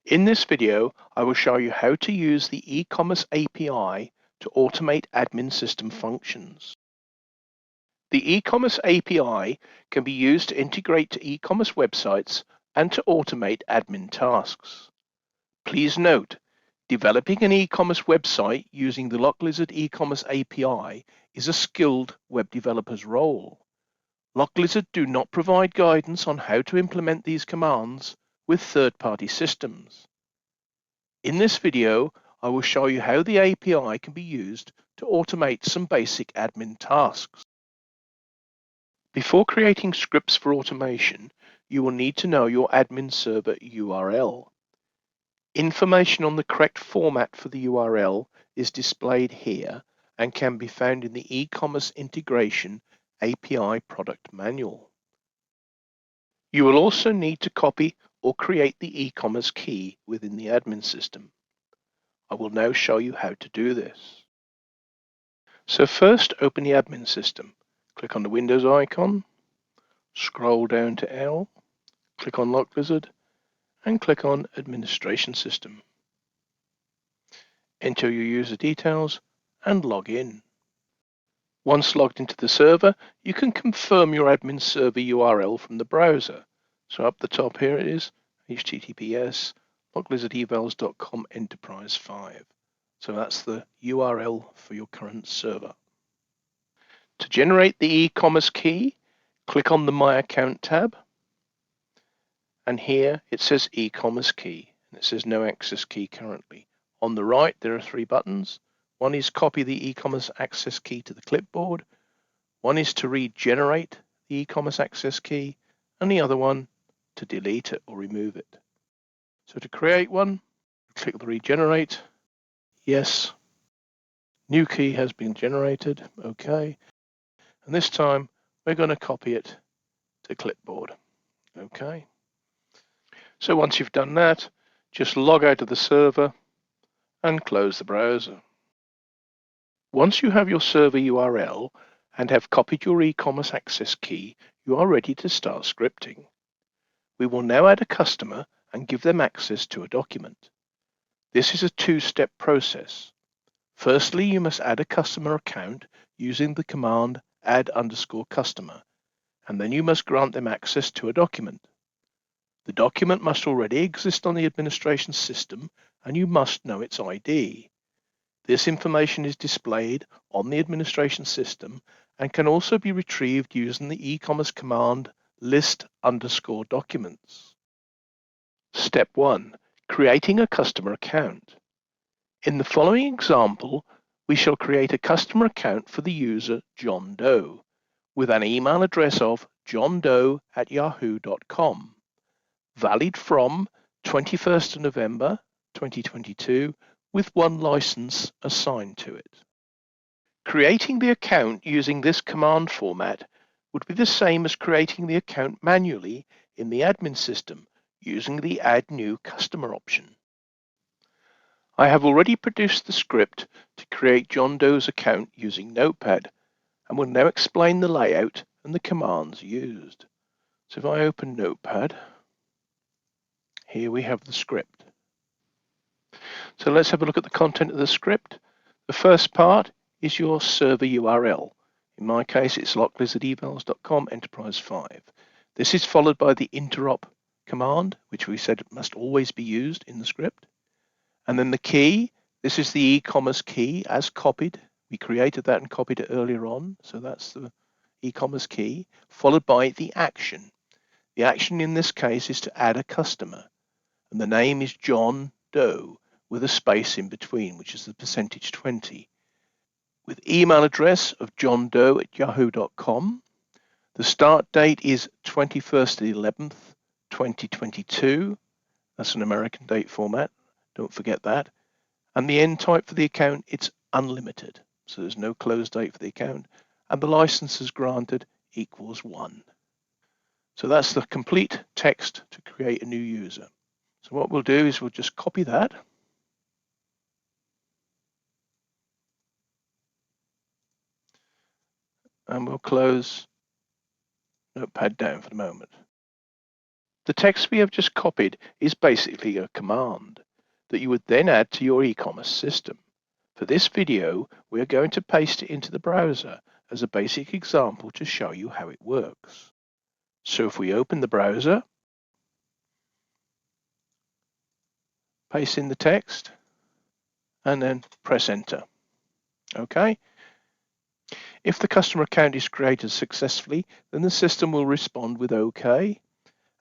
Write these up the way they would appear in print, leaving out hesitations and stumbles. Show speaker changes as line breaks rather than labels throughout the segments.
In this video, I will show you how to use the eCommerce API to automate admin system functions. The eCommerce API can be used to integrate to eCommerce websites and to automate admin tasks. Please note, developing an eCommerce website using the LockLizard eCommerce API is a skilled web developer's role. LockLizard do not provide guidance on how to implement these commands with third-party systems. In this video, I will show you how the API can be used to automate some basic admin tasks. Before creating scripts for automation, you will need to know your admin server URL. Information on the correct format for the URL is displayed here and can be found in the eCommerce Integration API Product Manual. You will also need to copy or create the eCommerce key within the admin system. I will now show you how to do this. So first, open the admin system. Click on the Windows icon, scroll down to L, click on LockLizard, and click on Administration System. Enter your user details and log in. Once logged into the server, you can confirm your admin server URL from the browser. So up the top here it is, https locklizardevals.com enterprise 5. So that's the URL for your current server. To generate the eCommerce key, click on the My Account tab. And here it says eCommerce key, and it says no access key currently. On the right, there are three buttons. One is copy the eCommerce access key to the clipboard. One is to regenerate the eCommerce access key, and the other one to delete it or remove it. So to create one, click the regenerate. Yes. New key has been generated. Okay. And this time we're going to copy it to clipboard. Okay. So once you've done that, just log out of the server and close the browser. Once you have your server URL and have copied your eCommerce access key, you are ready to start scripting. We will now add a customer and give them access to a document. This is a two-step process. Firstly, you must add a customer account using the command add_customer, and then you must grant them access to a document. The document must already exist on the administration system, and you must know its ID. This information is displayed on the administration system and can also be retrieved using the eCommerce command list_documents. Step 1. Creating a customer account. In the following example, we shall create a customer account for the user John Doe with an email address of johndoe@yahoo.com, valid from 21st of November 2022 with one license assigned to it. Creating the account using this command format would be the same as creating the account manually in the admin system using the Add New Customer option. I have already produced the script to create John Doe's account using Notepad and will now explain the layout and the commands used. So if I open Notepad, here we have the script. So let's have a look at the content of the script. The first part is your server URL. In my case, it's locklizardevals.com enterprise 5. This is followed by the interop command, which we said must always be used in the script. And then the key, this is the eCommerce key as copied. We created that and copied it earlier on. So that's the eCommerce key, followed by the action. The action in this case is to add a customer. And the name is John Doe with a space in between, which is the %20. With email address of johndoe@yahoo.com. The start date is 21st of the 11th, 2022. That's an American date format. Don't forget that. And the end type for the account, it's unlimited. So there's no close date for the account. And the licenses granted equals 1. So that's the complete text to create a new user. So what we'll do is we'll just copy that. And we'll close Notepad down for the moment. The text we have just copied is basically a command that you would then add to your eCommerce system. For this video, we are going to paste it into the browser as a basic example to show you how it works. So if we open the browser, paste in the text, and then press enter. Okay. If the customer account is created successfully, then the system will respond with OK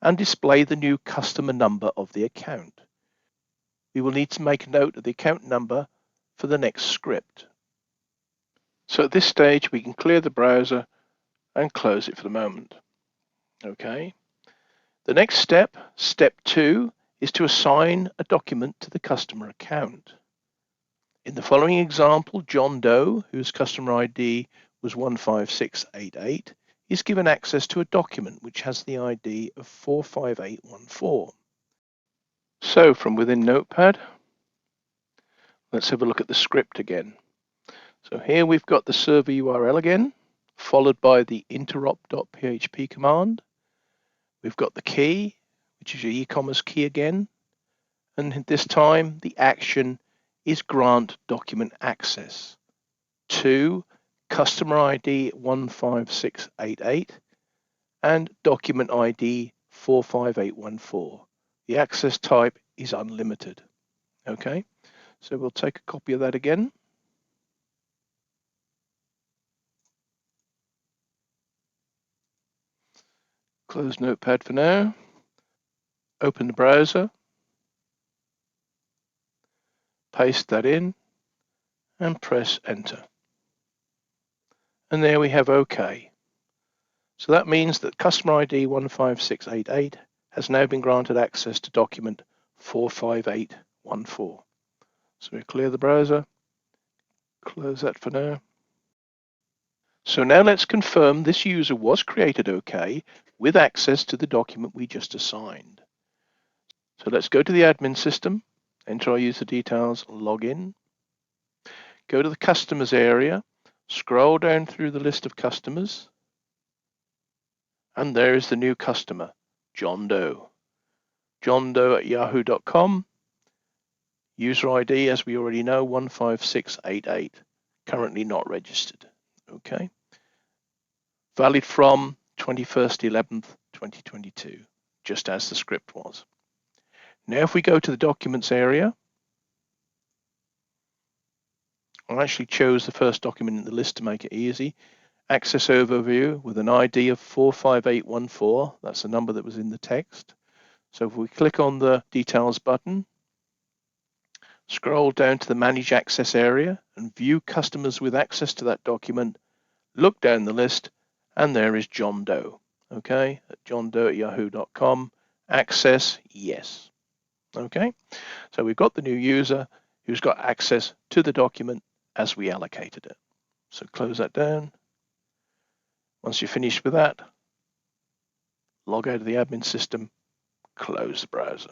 and display the new customer number of the account. We will need to make a note of the account number for the next script. So at this stage, we can clear the browser and close it for the moment. Okay. The next step, step 2, is to assign a document to the customer account. In the following example, John Doe, whose customer ID was 15688, is given access to a document which has the ID of 45814. So from within Notepad, let's have a look at the script again. So here we've got the server URL again, followed by the interop.php command. We've got the key, which is your eCommerce key again. And this time the action is grant document access to customer ID 15688 and document ID 45814. The access type is unlimited. Okay, so we'll take a copy of that again. Close Notepad for now. Open the browser. Paste that in and press enter. And there we have OK. So that means that customer ID 15688 has now been granted access to document 45814. So we clear the browser, close that for now. So now let's confirm this user was created OK with access to the document we just assigned. So let's go to the admin system, enter our user details, log in, go to the customers area, scroll down through the list of customers, and there is the new customer, John Doe. John Doe at yahoo.com. User ID, as we already know, 15688. Currently not registered. Okay. Valid from 21st/11th/2022, just as the script was. Now, if we go to the documents area, I actually chose the first document in the list to make it easy. Access overview with an ID of 45814. That's the number that was in the text. So if we click on the details button, scroll down to the manage access area and view customers with access to that document, look down the list, and there is John Doe. Okay, at johndoe@yahoo.com. Access, yes. Okay, so we've got the new user who's got access to the document as we allocated it. So close that down. Once you're finished with that, log out of the admin system, close the browser.